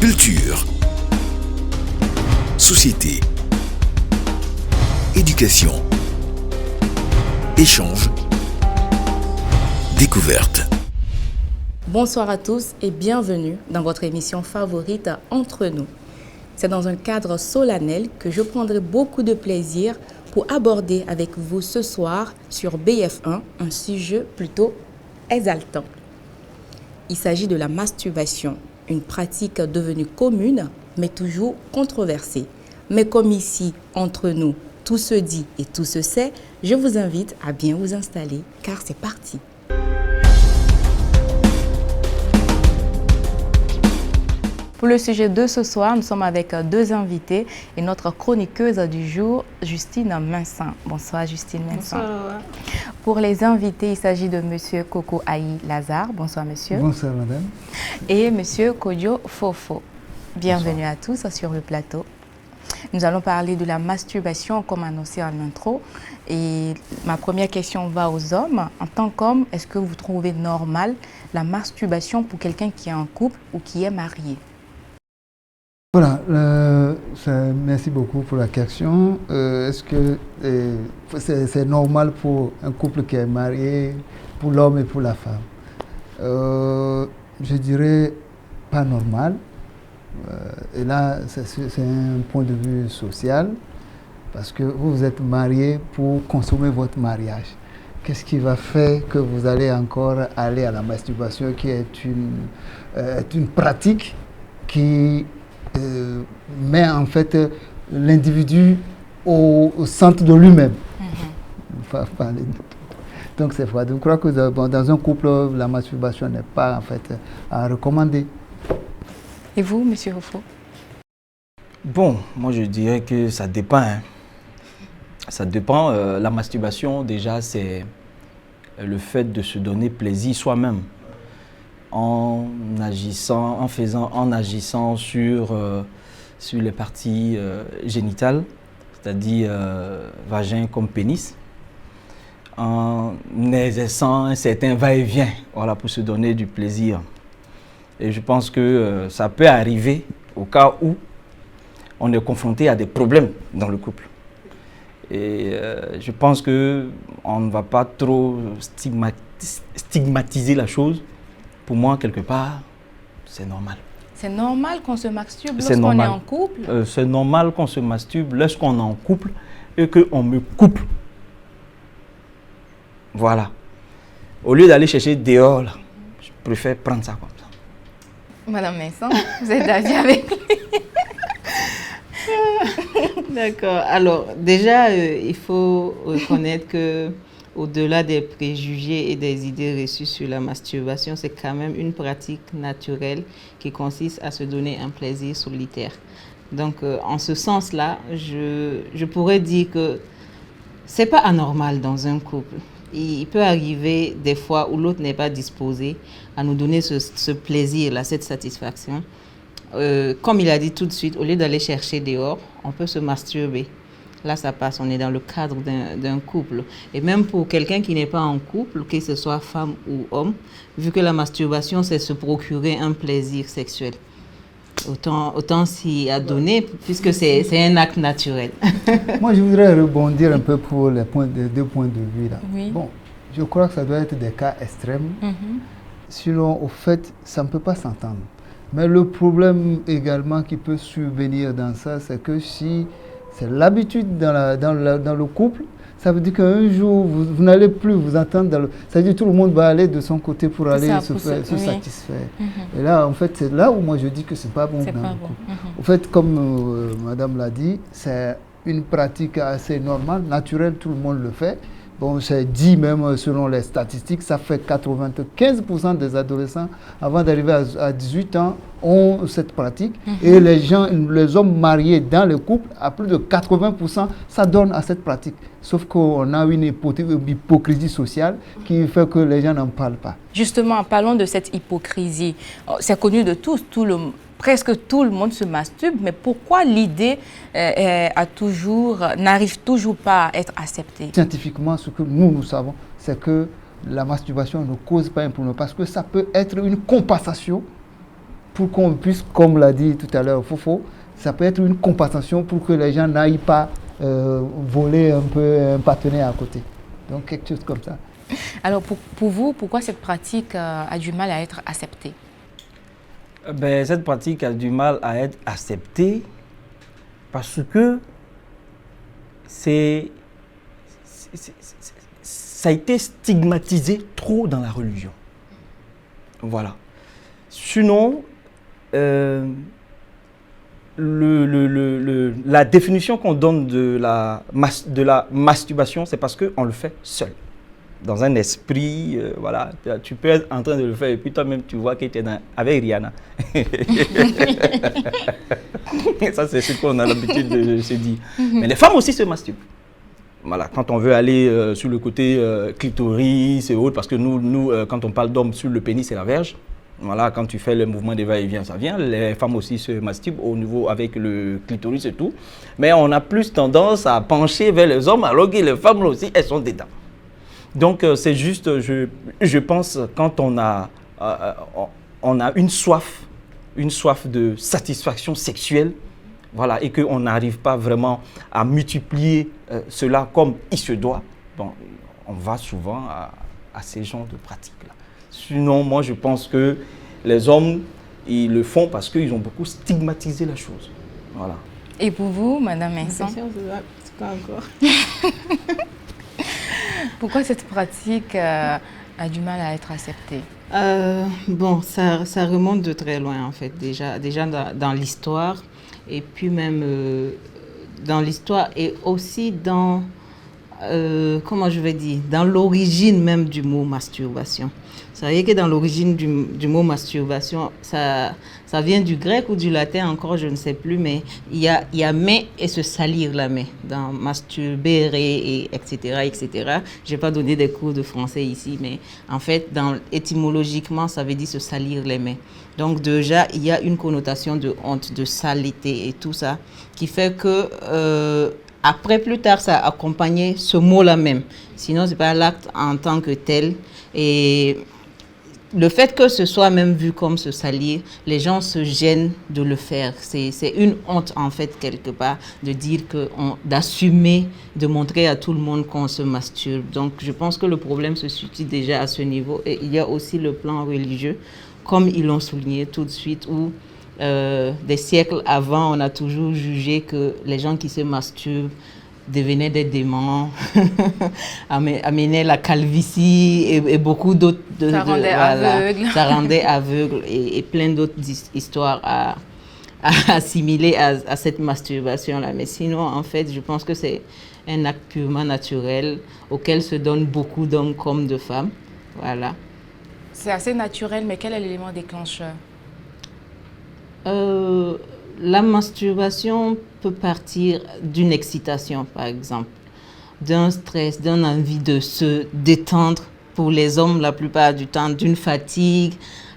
Culture, société, éducation, échange, découverte. Bonsoir à tous et bienvenue dans votre émission favorite Entre nous. C'est dans un cadre solennel que je prendrai beaucoup de plaisir pour aborder avec vous ce soir sur BF1 un sujet plutôt exaltant. Il s'agit de la masturbation, une pratique devenue commune mais toujours controversée. Mais comme ici, entre nous, tout se dit et tout se sait, je vous invite à bien vous installer car c'est parti. Pour le sujet de ce soir, nous sommes avec deux invités et notre chroniqueuse du jour, Justine Minsin. Bonsoir Justine Minsin. Bonsoir. Pour les invités, il s'agit de Monsieur Koko Aïe Lazare. Bonsoir Monsieur. Bonsoir Madame. Et Monsieur Kodjo Fofo. Bienvenue Bonsoir à tous sur le plateau. Nous allons parler de la masturbation comme annoncé en intro. Et ma première question va aux hommes. En tant qu'homme, est-ce que vous trouvez normal la masturbation pour quelqu'un qui est en couple ou qui est marié? Voilà, merci beaucoup pour la question. Est-ce que c'est normal pour un couple qui est marié, pour l'homme et pour la femme? Je dirais pas normal. Et là, c'est un point de vue social, parce que vous êtes marié pour consommer votre mariage. Qu'est-ce qui va faire que vous allez encore aller à la masturbation, qui est une pratique qui met en fait l'individu au centre de lui-même. Donc c'est vrai. Je crois que dans un couple, la masturbation n'est pas en fait à recommander. Et vous, Monsieur Rufo? Bon, moi je dirais que ça dépend. Ça dépend. La masturbation, déjà, c'est le fait de se donner plaisir soi-même en agissant sur les parties génitales, c'est-à-dire vagin comme pénis, en exerçant un certain va-et-vient, voilà, pour se donner du plaisir. Et je pense que ça peut arriver au cas où on est confronté à des problèmes dans le couple. Et je pense qu'on ne va pas trop stigmatiser la chose. Pour moi, quelque part, c'est normal. C'est normal qu'on se masturbe lorsqu'on est en couple? C'est normal qu'on se masturbe lorsqu'on est en couple et qu'on me couple. Voilà. Au lieu d'aller chercher dehors, là, je préfère prendre ça comme ça. Madame Minsin, vous êtes d'avis avec lui? D'accord. Alors, déjà, il faut reconnaître que au-delà des préjugés et des idées reçues sur la masturbation, c'est quand même une pratique naturelle qui consiste à se donner un plaisir solitaire. Donc, en ce sens-là, je pourrais dire que c'est pas anormal dans un couple. Il peut arriver des fois où l'autre n'est pas disposé à nous donner ce plaisir-là, cette satisfaction. Comme il a dit tout de suite, au lieu d'aller chercher dehors, on peut se masturber. Là, ça passe, on est dans le cadre d'un couple. Et même pour quelqu'un qui n'est pas en couple, que ce soit femme ou homme, vu que la masturbation, c'est se procurer un plaisir sexuel. Autant s'y adonner, puisque c'est un acte naturel. Moi, je voudrais rebondir un peu pour les deux points de vue là. Oui. Bon, je crois que ça doit être des cas extrêmes. Sinon, au fait, ça ne peut pas s'entendre. Mais le problème également qui peut survenir dans ça, c'est que si c'est l'habitude dans le couple, ça veut dire qu'un jour, vous n'allez plus vous entendre. Ça veut dire que tout le monde va aller de son côté pour aller se satisfaire. Et là, en fait, c'est là où moi je dis que ce n'est pas bon dans le couple. En fait, comme Madame l'a dit, c'est une pratique assez normale, naturelle, tout le monde le fait. Bon, c'est dit même selon les statistiques, ça fait 95% des adolescents, avant d'arriver à 18 ans, ont cette pratique. Et les hommes mariés dans le couple, à plus de 80%, s'adonnent à cette pratique. Sauf qu'on a une hypocrisie sociale qui fait que les gens n'en parlent pas. Justement, parlons de cette hypocrisie. C'est connu de tous, presque tout le monde se masturbe, mais pourquoi l'idée n'arrive toujours pas à être acceptée? Scientifiquement, ce que nous savons, c'est que la masturbation ne cause pas un problème, parce que ça peut être une compensation pour qu'on puisse, comme l'a dit tout à l'heure Fofo, ça peut être une compensation pour que les gens n'aillent pas voler un peu un partenaire à côté. Donc quelque chose comme ça. Alors pour vous, pourquoi cette pratique a du mal à être acceptée? Cette pratique a du mal à être acceptée parce que ça a été stigmatisé trop dans la religion. Voilà. Sinon, la définition qu'on donne de la masturbation, c'est parce qu'on le fait seul. Dans un esprit, voilà, tu peux être en train de le faire et puis toi-même tu vois que tu es avec Rihanna. Ça, c'est ce qu'on a l'habitude de se dire. Mais les femmes aussi se masturbent. Voilà, quand on veut aller sur le côté clitoris et autres, parce que nous quand on parle d'hommes, sur le pénis, c'est la verge. Voilà, quand tu fais le mouvement des va-et-vient, ça vient. Les femmes aussi se masturbent au niveau avec le clitoris et tout. Mais on a plus tendance à pencher vers les hommes, alors que les femmes aussi, elles sont dedans. Donc, c'est juste, je pense, quand on a une soif de satisfaction sexuelle, voilà, et qu'on n'arrive pas vraiment à multiplier cela comme il se doit, bon, on va souvent à ces genres de pratiques-là. Sinon, moi, je pense que les hommes, ils le font parce qu'ils ont beaucoup stigmatisé la chose. Voilà. Et pour vous, Madame Vincent? C'est pas encore. Pourquoi cette pratique a du mal à être acceptée? Bon, ça remonte de très loin en fait, déjà dans l'histoire, et puis même dans l'histoire et aussi dans, comment je vais dire, dans l'origine même du mot masturbation. Vous savez que dans l'origine du mot masturbation, ça vient du grec ou du latin encore, je ne sais plus, mais il y a main et se salir la main, dans masturber et etc. etc. Je n'ai pas donné des cours de français ici, mais en fait, étymologiquement, ça veut dire se salir les mains. Donc déjà, il y a une connotation de honte, de saleté et tout ça, qui fait que après, plus tard, ça a accompagné ce mot-là même. Sinon, ce n'est pas l'acte en tant que tel. Et le fait que ce soit même vu comme se salir, les gens se gênent de le faire. C'est une honte, en fait, quelque part, de dire d'assumer, de montrer à tout le monde qu'on se masturbe. Donc, je pense que le problème se situe déjà à ce niveau. Et il y a aussi le plan religieux, comme ils l'ont souligné tout de suite, où des siècles avant, on a toujours jugé que les gens qui se masturbent devenaient des démons, amenaient la calvitie et beaucoup d'autres... Ça rendait aveugle. Ça rendait aveugle et plein d'autres histoires à assimiler à cette masturbation-là. Mais sinon, en fait, je pense que c'est un acte purement naturel auquel se donnent beaucoup d'hommes comme de femmes. Voilà. C'est assez naturel, mais quel est l'élément déclencheur? La masturbation peut partir d'une excitation, par exemple, d'un stress, d'une envie de se détendre pour les hommes la plupart du temps, d'une fatigue,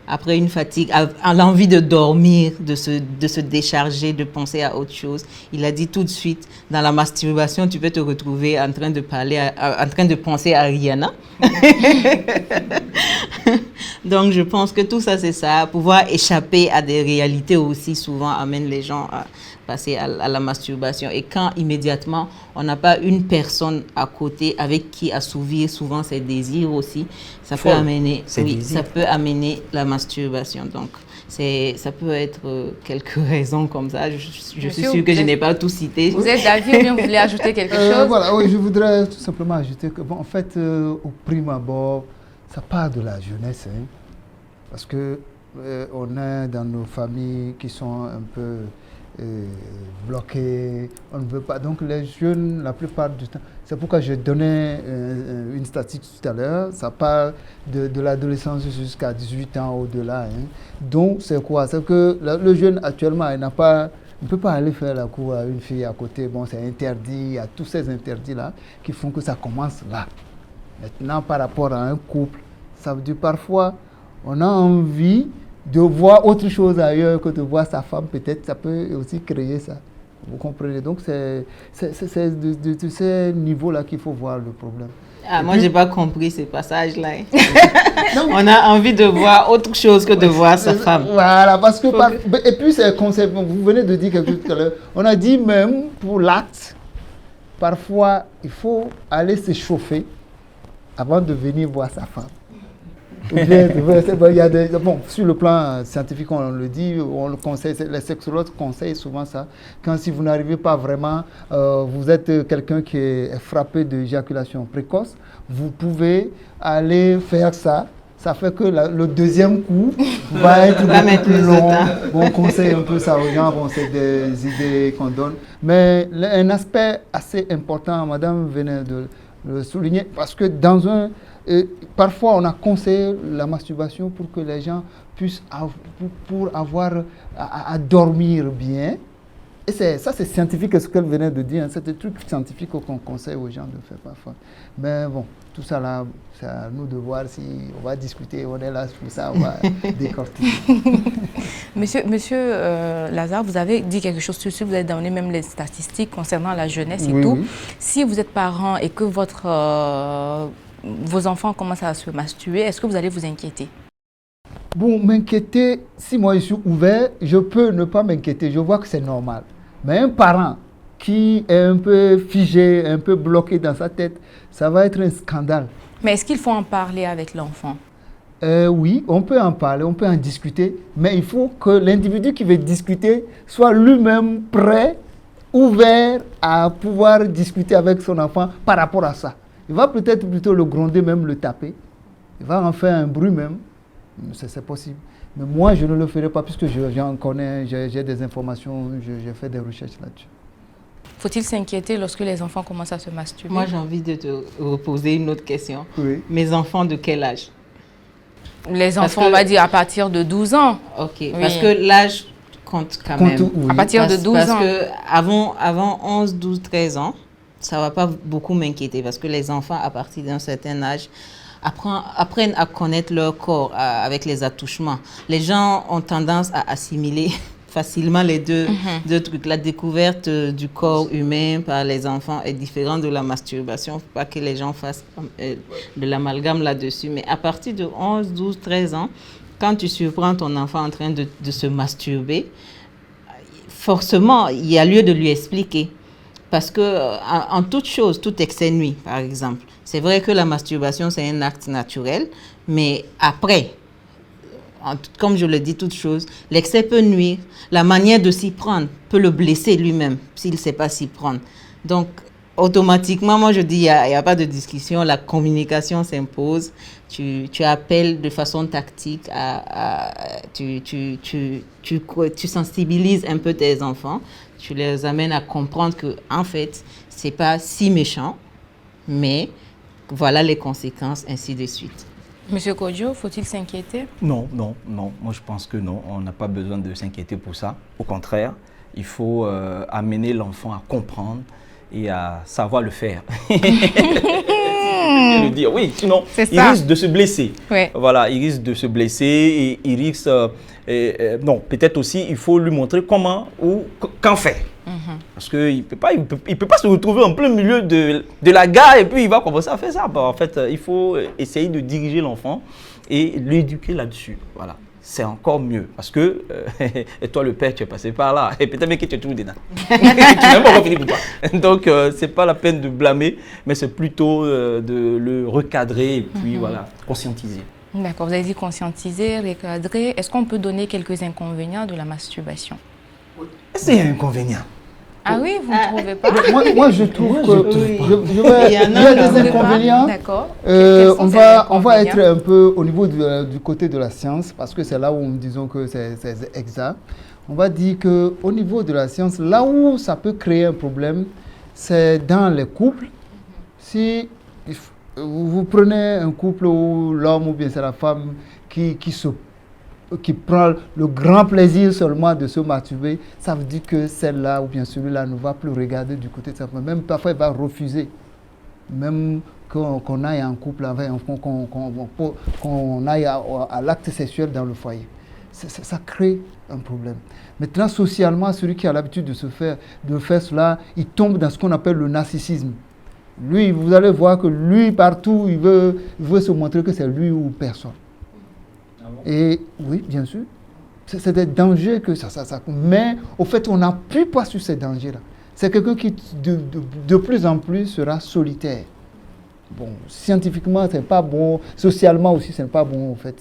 après une fatigue, à l'envie de dormir, de se décharger, de penser à autre chose. Il a dit tout de suite, dans la masturbation, tu peux te retrouver en train de en train de penser à Rihanna. Donc, je pense que tout ça, c'est ça. Pouvoir échapper à des réalités aussi, souvent, amène les gens à passer à la masturbation. Et quand, immédiatement, on n'a pas une personne à côté avec qui assouvir souvent ses désirs aussi, ça peut amener la masturbation. Donc, ça peut être quelques raisons comme ça. Je suis sûre que je n'ai pas tout cité. Vous êtes d'avis ou bien vous voulez ajouter quelque chose? Voilà, oui, je voudrais tout simplement ajouter que, bon, en fait, au prime abord, ça part de la jeunesse, hein, parce que on est dans nos familles qui sont un peu bloquées, on ne veut pas. Donc les jeunes, la plupart du temps, c'est pourquoi je donnais une statistique tout à l'heure, ça part de l'adolescence jusqu'à 18 ans au-delà. Hein. Donc c'est quoi? C'est que le jeune actuellement, il ne peut pas aller faire la cour à une fille à côté. Bon, c'est interdit, il y a tous ces interdits-là qui font que ça commence là. Maintenant, par rapport à un couple, ça veut dire parfois, on a envie de voir autre chose ailleurs que de voir sa femme, peut-être, ça peut aussi créer ça. Vous comprenez? Donc, c'est de ces niveaux-là qu'il faut voir le problème. Ah, moi, j'ai pas compris ces passages-là. On a envie de voir autre chose que de voir sa femme. Voilà, parce que... Et puis, c'est un concept. Vous venez de dire quelque chose tout à l'heure. On a dit même, pour l'acte, parfois, il faut aller se chauffer avant de venir voir sa femme. Il y a bon, sur le plan scientifique, on le dit, on le conseille, les sexologues conseillent souvent ça. Quand si vous n'arrivez pas vraiment, vous êtes quelqu'un qui est frappé d'éjaculation précoce, vous pouvez aller faire ça. Ça fait que le deuxième coup va être beaucoup plus long. Bon, on conseille un peu ça aux gens, bon, c'est des idées qu'on donne. Mais un aspect assez important, madame venait de le souligner, parce que parfois on a conseillé la masturbation pour que les gens puissent pour avoir à dormir bien. Et ça c'est scientifique ce qu'elle venait de dire, hein. C'est des trucs scientifiques qu'on conseille aux gens de faire parfois. Mais bon, tout ça là, c'est à nous de voir si on va discuter, on est là pour ça, on va décortiquer. Monsieur Lazare, vous avez dit quelque chose dessus, vous avez donné même les statistiques concernant la jeunesse et tout. Oui. Si vous êtes parent et que vos enfants commencent à se masturber, est-ce que vous allez vous inquiéter? Bon, m'inquiéter, si moi je suis ouvert, je peux ne pas m'inquiéter, je vois que c'est normal. Mais un parent qui est un peu figé, un peu bloqué dans sa tête, ça va être un scandale. Mais est-ce qu'il faut en parler avec l'enfant? Oui, on peut en parler, on peut en discuter, mais il faut que l'individu qui veut discuter soit lui-même prêt, ouvert à pouvoir discuter avec son enfant par rapport à ça. Il va peut-être plutôt le gronder, même le taper. Il va en faire un bruit même. C'est possible. Mais moi, je ne le ferai pas puisque j'en connais, j'ai des informations, j'ai fait des recherches là-dessus. Faut-il s'inquiéter lorsque les enfants commencent à se masturber? Moi, j'ai envie de te reposer une autre question. Oui. Mes enfants de quel âge? Les enfants, on va dire à partir de 12 ans. Ok, oui. Parce que l'âge compte quand même. Oui. À partir de 12 ans. Parce que avant 11, 12, 13 ans, ça ne va pas beaucoup m'inquiéter parce que les enfants, à partir d'un certain âge, apprennent à connaître leur corps avec les attouchements. Les gens ont tendance à assimiler facilement les deux trucs. La découverte du corps humain par les enfants est différente de la masturbation. Il ne faut pas que les gens fassent de l'amalgame là-dessus. Mais à partir de 11, 12, 13 ans, quand tu surprends ton enfant en train de se masturber, forcément, il y a lieu de lui expliquer. Parce que en toute chose, tout excès nuit, par exemple. C'est vrai que la masturbation, c'est un acte naturel, mais après, comme je le dis, toute chose, l'excès peut nuire. La manière de s'y prendre peut le blesser lui-même, s'il ne sait pas s'y prendre. Donc, automatiquement, moi, je dis, il n'y a pas de discussion, la communication s'impose. Tu appelles de façon tactique, tu sensibilises un peu tes enfants. Tu les amènes à comprendre que, en fait, c'est pas si méchant, mais voilà les conséquences, ainsi de suite. Monsieur Kodjo, faut-il s'inquiéter? Non. Moi, je pense que non. On n'a pas besoin de s'inquiéter pour ça. Au contraire, il faut amener l'enfant à comprendre et à savoir le faire. Le dire, oui, sinon il risque de se blesser. Oui. Voilà, il risque de se blesser et il risque... non, peut-être aussi, il faut lui montrer comment ou qu'en faire. Parce qu'il ne peut pas se retrouver en plein milieu de la gare et puis il va commencer à faire ça. En fait, il faut essayer de diriger l'enfant et l'éduquer là-dessus. Voilà. C'est encore mieux. Parce que, et toi le père, tu es passé par là. Et peut-être même que tu es toujours dedans. Tu n'as même pas encore fini pour toi. Donc, ce n'est pas la peine de blâmer, mais c'est plutôt de le recadrer et puis voilà, conscientiser. D'accord, vous avez dit conscientiser, recadrer. Est-ce qu'on peut donner quelques inconvénients de la masturbation? C'est un inconvénient. Ah oui, vous ne trouvez pas? Moi, je trouve il y a des inconvénients. D'accord. On va être un peu au niveau du côté de la science, parce que c'est là où disons que c'est exact. On va dire qu'au niveau de la science, là où ça peut créer un problème, c'est dans les couples. Si vous prenez un couple où l'homme ou bien c'est la femme qui prend le grand plaisir seulement de se masturber, ça veut dire que celle-là ou bien celui-là ne va plus regarder du côté de sa femme. Même parfois, il va refuser. Même qu'on aille en couple avec, qu'on aille à l'acte sexuel dans le foyer. Ça crée un problème. Maintenant, socialement, celui qui a l'habitude de faire cela, il tombe dans ce qu'on appelle le narcissisme. Lui, vous allez voir que lui, partout, il veut se montrer que c'est lui ou personne. Ah bon? Et oui, bien sûr. C'est des dangers que ça. Mais au fait, on n'appuie pas sur ces dangers-là. C'est quelqu'un qui, de plus en plus, sera solitaire. Bon, scientifiquement, c'est pas bon. Socialement aussi, c'est pas bon, au fait.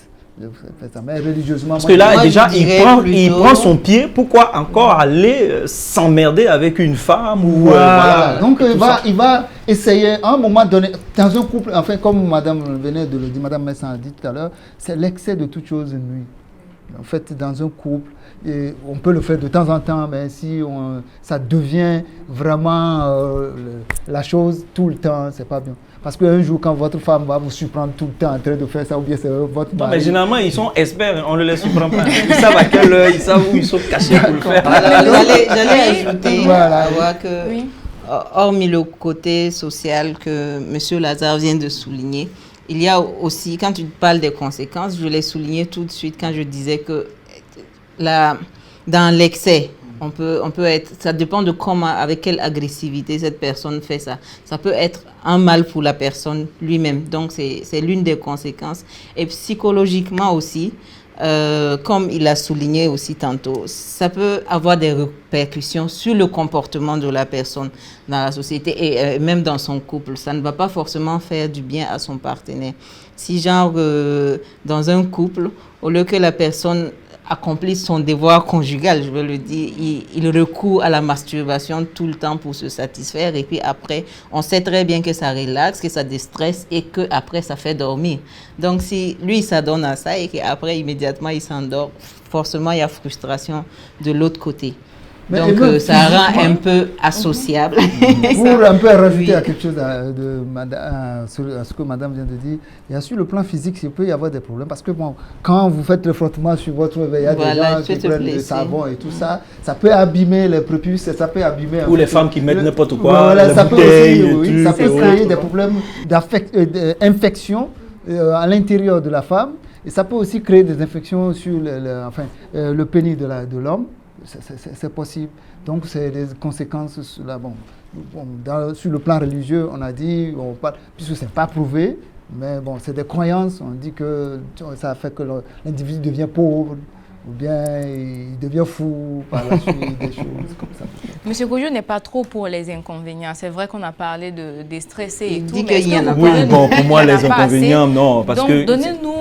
Mais religieusement... Parce que là, déjà, il prend son pied. Pourquoi encore aller s'emmerder avec une femme ou voilà. Donc, il va essayer, à un moment donné, dans un couple, enfin, comme Madame venait de le dire, Madame Messan a dit tout à l'heure, c'est l'excès de toute chose nuit. En fait, dans un couple, et on peut le faire de temps en temps, mais si ça devient vraiment la chose tout le temps, c'est pas bien. Parce qu'un jour, quand votre femme va vous surprendre tout le temps en train de faire ça, ou bien c'est votre mari... Non, mais généralement, ils sont experts, on ne les surprend pas. Ils savent à quelle heure, ils savent où ils sont cachés pour le faire. J'allais ajouter que, hormis le côté social que M. Lazare vient de souligner, il y a aussi, quand tu parles des conséquences, je l'ai souligné tout de suite quand je disais que dans l'excès, on peut être, ça dépend de comment, avec quelle agressivité cette personne fait ça. Ça peut être un mal pour la personne lui-même. Donc, c'est l'une des conséquences. Et psychologiquement aussi, comme il a souligné aussi tantôt, ça peut avoir des répercussions sur le comportement de la personne dans la société et même dans son couple. Ça ne va pas forcément faire du bien à son partenaire. Si genre, dans un couple, au lieu que la personne accomplisse son devoir conjugal, je veux le dire, il recourt à la masturbation tout le temps pour se satisfaire et puis après, on sait très bien que ça relaxe, que ça déstresse et que après ça fait dormir. Donc si lui il s'adonne à ça et qu'après immédiatement il s'endort, forcément il y a frustration de l'autre côté. Mais donc ça rend un peu associable. Pour un peu rajouter à quelque chose à ce que madame vient de dire, il y a sur le plan physique, il peut y avoir des problèmes parce que bon, quand vous faites le frottement sur votre il y a des gens qui prennent le savon et tout ça, ça peut abîmer les prépuces, ça peut abîmer... Ou les femmes qui mettent n'importe quoi, voilà, ça peut aussi, ça peut créer des problèmes d'infection à l'intérieur de la femme et ça peut aussi créer des infections sur le pénis de l'homme. C'est possible. Donc, c'est des conséquences là, sur le plan religieux, on a dit, puisque ce n'est pas prouvé, mais bon, c'est des croyances. On dit que ça fait que l'individu devient pauvre, ou bien il devient fou par la suite, des choses comme ça. Monsieur Gojo n'est pas trop pour les inconvénients. C'est vrai qu'on a parlé de déstresser et tout. Il dit qu'il y en a pas. Oui, bon, pour moi, les inconvénients, non. Parce donc, que donnez-nous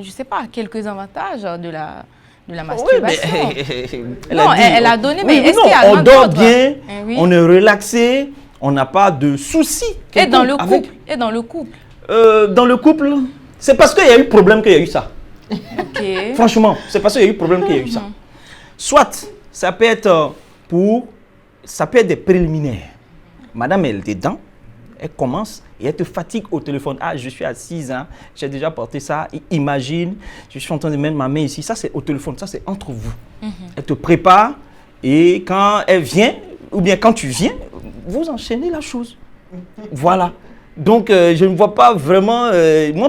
je sais pas, quelques avantages de la masturbation. Oui, mais elle a donné, mais est-ce non, qu'il y a on dort bien, oui. On est relaxé, on n'a pas de soucis. Et dans le couple. Et dans le couple. Dans le couple, c'est parce qu'il y a eu problème qu'il y a eu ça. Okay. Franchement, c'est parce qu'il y a eu problème qu'il y a eu ça. Soit, ça peut être des préliminaires. Madame, elle est dedans, elle commence et elle te fatigue au téléphone. Ah, je suis assise, hein, j'ai déjà porté ça. Imagine, je suis en train de mettre ma main ici. Ça, c'est au téléphone, ça, c'est entre vous. Elle te prépare et quand elle vient, ou bien quand tu viens, vous enchaînez la chose. Voilà. Donc, je ne vois pas vraiment...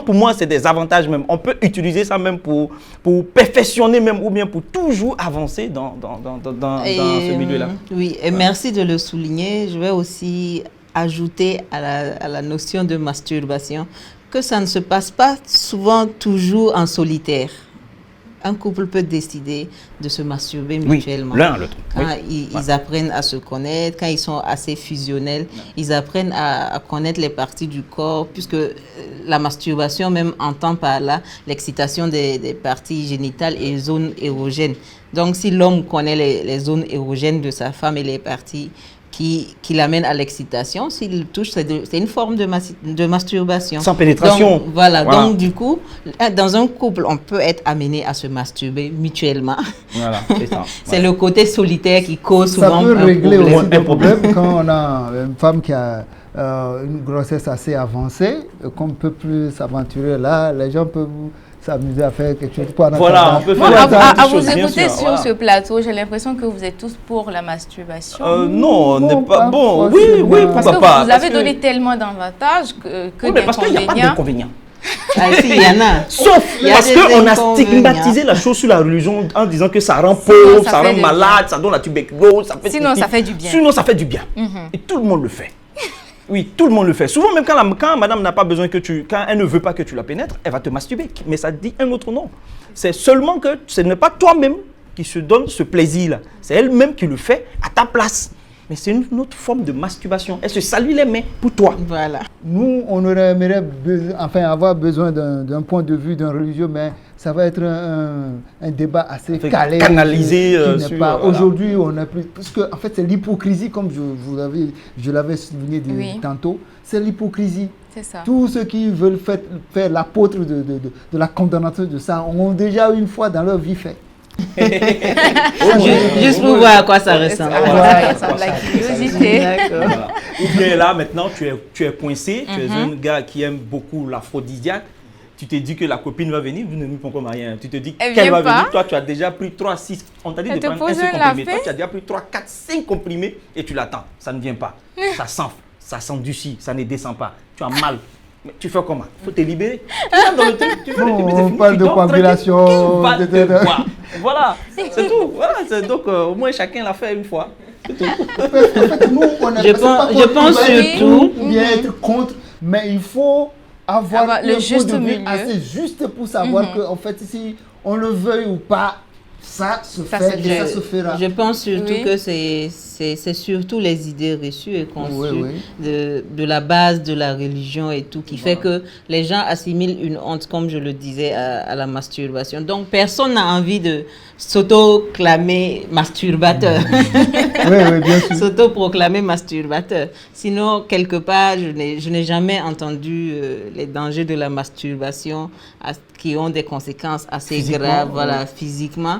pour moi, c'est des avantages même. On peut utiliser ça même pour perfectionner même ou bien pour toujours avancer dans ce milieu-là. Oui, et merci de le souligner. Je vais aussi ajouter à la notion de masturbation que ça ne se passe pas souvent toujours en solitaire. Un couple peut décider de se masturber mutuellement. L'un à l'autre. Quand ils apprennent à se connaître, quand ils sont assez fusionnels, ils apprennent à connaître les parties du corps, puisque la masturbation même entend par là l'excitation des parties génitales et zones érogènes. Donc si l'homme connaît les zones érogènes de sa femme et les parties qui l'amène à l'excitation, s'il le touche, c'est une forme de masturbation. Sans pénétration. Donc, voilà. Donc du coup, dans un couple, on peut être amené à se masturber mutuellement. Voilà, c'est ça. C'est le côté solitaire qui cause souvent ça peut régler aussi un problème quand on a une femme qui a une grossesse assez avancée, qu'on ne peut plus s'aventurer là, les gens peuvent s'amuser à faire quelque chose. Voilà, on peut faire à vous écouter sur ce plateau, j'ai l'impression que vous êtes tous pour la masturbation. Non, on n'est pas... Bon, oui, pourquoi pas. Parce que vous avez donné tellement d'avantages que mais parce qu'il n'y a pas d'inconvénients. Ah, si, il y en a. Sauf parce qu'on a stigmatisé la chose sur la religion en disant que ça rend pauvre, ça rend malade, ça donne la tuberculose. Sinon, ça fait du bien. Sinon, ça fait du bien. Et tout le monde le fait. Oui, tout le monde le fait. Souvent, même quand madame n'a pas besoin quand elle ne veut pas que tu la pénètres, elle va te masturber. Mais ça dit un autre nom. C'est seulement que ce n'est pas toi-même qui se donne ce plaisir-là. C'est elle-même qui le fait à ta place. Mais c'est une autre forme de masturbation. Elle se salue les mains pour toi. Voilà. Nous, on aurait aimé avoir besoin d'un point de vue d'un religieux, mais ça va être un débat assez calé. Canalisé. Voilà. Aujourd'hui, on n'a plus... Parce que, en fait, c'est l'hypocrisie, comme je l'avais souligné tantôt. C'est l'hypocrisie. C'est ça. Tous ceux qui veulent faire l'apôtre de la condamnation de ça ont déjà une fois dans leur vie fait. Juste pour voir à quoi ça ressemble. Ça ressemble à la curiosité. Voilà. Ou bien là, maintenant, tu es coincé, tu es un gars qui aime beaucoup l'aphrodisiaque. Tu te dis que la copine va venir, vous ne nous pas encore marié. Tu te dis qu'elle va venir. Toi, tu as déjà pris 3, 6. On t'a dit de prendre un seul comprimé. Toi, tu as déjà pris 3, 4, 5 comprimés et tu l'attends. Ça ne vient pas. Ça s'enfle, ça s'endurcit, ça ne descend pas. Tu as mal. Mais tu fais comment? Il faut te libérer. On parle de coagulation. Voilà, c'est tout. Voilà, donc, au moins, chacun l'a fait une fois. C'est tout. En fait, nous, je pense surtout. Bien être contre, mais il faut avoir le juste milieu assez juste pour savoir que, en fait, si on le veuille ou pas, ça se fait et ça se fera. Je pense surtout que c'est surtout les idées reçues et conçues de la base de la religion et tout qui fait que les gens assimilent une honte, comme je le disais, à la masturbation. Donc, personne n'a envie de s'auto-clamer masturbateur. Oui, bien sûr. S'auto-proclamer masturbateur. Sinon, quelque part, je n'ai jamais entendu les dangers de la masturbation qui ont des conséquences assez graves, physiquement.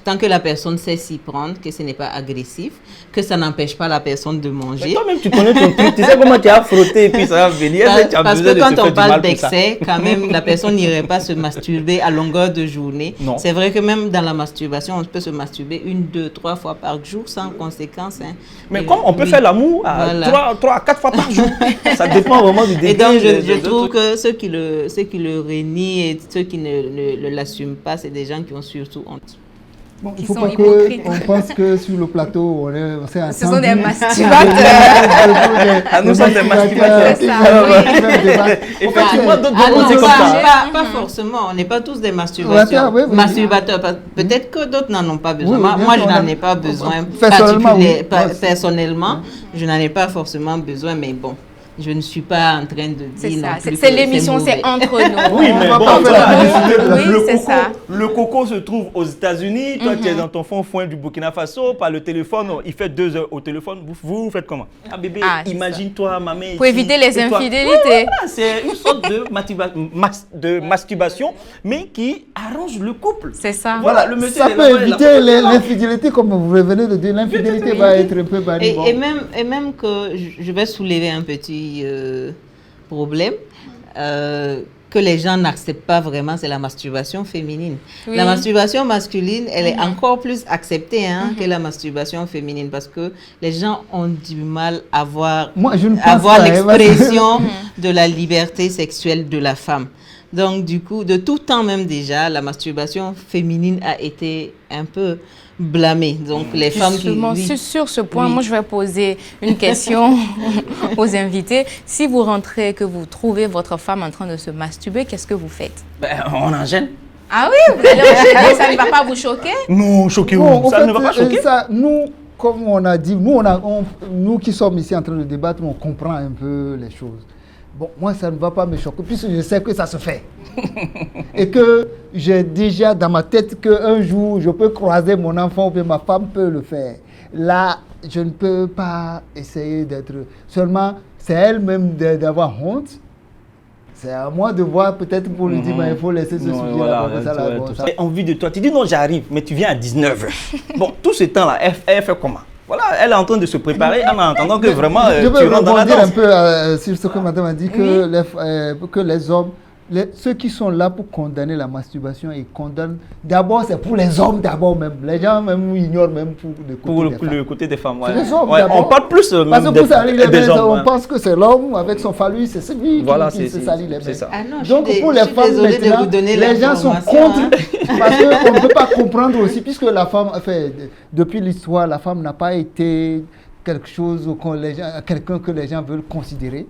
Tant que la personne sait s'y prendre, que ce n'est pas agressif, que ça n'empêche pas la personne de manger. Mais toi-même, tu connais ton truc, tu sais comment tu as frotté et puis ça va venir. Parce que quand on parle d'excès, quand même, la personne n'irait pas se masturber à longueur de journée. C'est vrai que même dans la masturbation, on peut se masturber 1, 2, 3 fois par jour sans conséquence. Hein. Mais comme on peut faire l'amour 3 à 4 fois par jour, ça dépend vraiment du degré. Et donc, je trouve que ceux qui le renient et ceux qui ne l'assument pas, c'est des gens qui ont surtout honte. Bon, il ne faut pas qu'on pense que sur le plateau, ce sont des masturbateurs. Nous sommes des masturbateurs. Effectivement, d'autres pas forcément. On n'est pas tous des masturbateurs. Peut-être que d'autres n'en ont pas besoin. Moi, je n'en ai pas besoin. Personnellement, je n'en ai pas forcément besoin, mais bon. Je ne suis pas en train de dire non plus. C'est l'émission, c'est entre nous. Oui, mais bon, c'est ça. Le coco se trouve aux États-Unis. Toi, tu es dans ton fond du Burkina Faso. Par le téléphone, il fait 2 heures au téléphone. Vous faites comment? Ah, bébé, imagine-toi, ma mère. Pour éviter les infidélités. C'est une sorte de masturbation, mais qui arrange le couple. C'est ça. Voilà, ça peut éviter l'infidélité, comme vous venez de dire. L'infidélité va être un peu bannie. Et même que je vais soulever un petit problème que les gens n'acceptent pas vraiment, c'est la masturbation féminine. La masturbation masculine, elle est encore plus acceptée que la masturbation féminine parce que les gens ont du mal à voir l'expression de la liberté sexuelle de la femme. Donc, du coup, de tout temps même déjà, la masturbation féminine a été un peu blâmée. Donc, les femmes qui... Sur ce point, moi, je vais poser une question aux invités. Si vous rentrez, que vous trouvez votre femme en train de se masturber, qu'est-ce que vous faites? On en gêne. Ah oui, vous allez enchaîner, ça ne va pas vous choquer? Non, choquer où? Ça ne va pas choquer? Nous, comme on a dit, nous qui sommes ici en train de débattre, on comprend un peu les choses. Bon, moi, ça ne va pas me choquer, puisque je sais que ça se fait. Et que j'ai déjà dans ma tête qu'un jour, je peux croiser mon enfant ou bien ma femme peut le faire. Là, je ne peux pas essayer d'être... Seulement, c'est elle-même d'avoir honte. C'est à moi de voir peut-être pour lui dire, il faut laisser ce sujet-là. J'ai envie de toi. Tu dis non, j'arrive, mais tu viens à 19h. Bon, tout ce temps-là, elle fait comment? Voilà, elle est en train de se préparer en attendant que vraiment tu rentres dans la danse. Je veux rebondir un peu sur ce que madame a dit, que les hommes, ceux qui sont là pour condamner la masturbation, ils condamnent. D'abord, c'est pour les hommes d'abord même. Les gens même ignorent même pour le côté des femmes. C'est les hommes on parle plus parce que pour salir les mains, on hommes. pense que c'est l'homme avec son phallus, c'est celui qui se salit les mains. Ah non, donc pour les femmes maintenant, les gens sont contre parce qu'on ne peut pas comprendre aussi, puisque la femme, depuis l'histoire, la femme n'a pas été quelque chose, quelqu'un que les gens veulent considérer.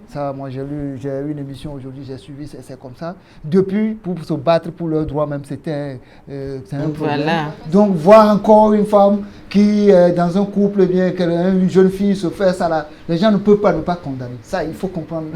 Ça, moi, j'ai eu une émission aujourd'hui, j'ai suivi, c'est comme ça. Depuis, pour se battre pour leurs droits, même, c'est un problème. Voilà. Donc, voir encore une femme qui, dans un couple, eh bien, une jeune fille se fait ça, là, les gens ne peuvent pas ne pas condamner. Ça, il faut comprendre.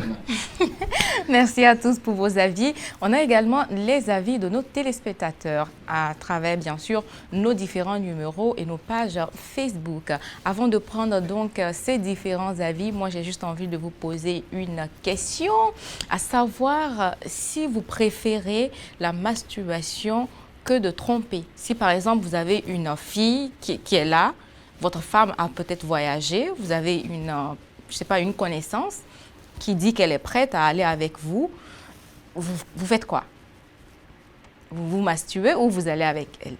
Merci à tous pour vos avis. On a également les avis de nos téléspectateurs à travers, bien sûr, nos différents numéros et nos pages Facebook. Avant de prendre donc ces différents avis, moi, j'ai juste envie de vous poser une question, à savoir si vous préférez la masturbation que de tromper. Si, par exemple, vous avez une fille qui est là, votre femme a peut-être voyagé, vous avez je sais pas, une connaissance qui dit qu'elle est prête à aller avec vous, vous faites quoi? Vous vous masturbez ou vous allez avec elle?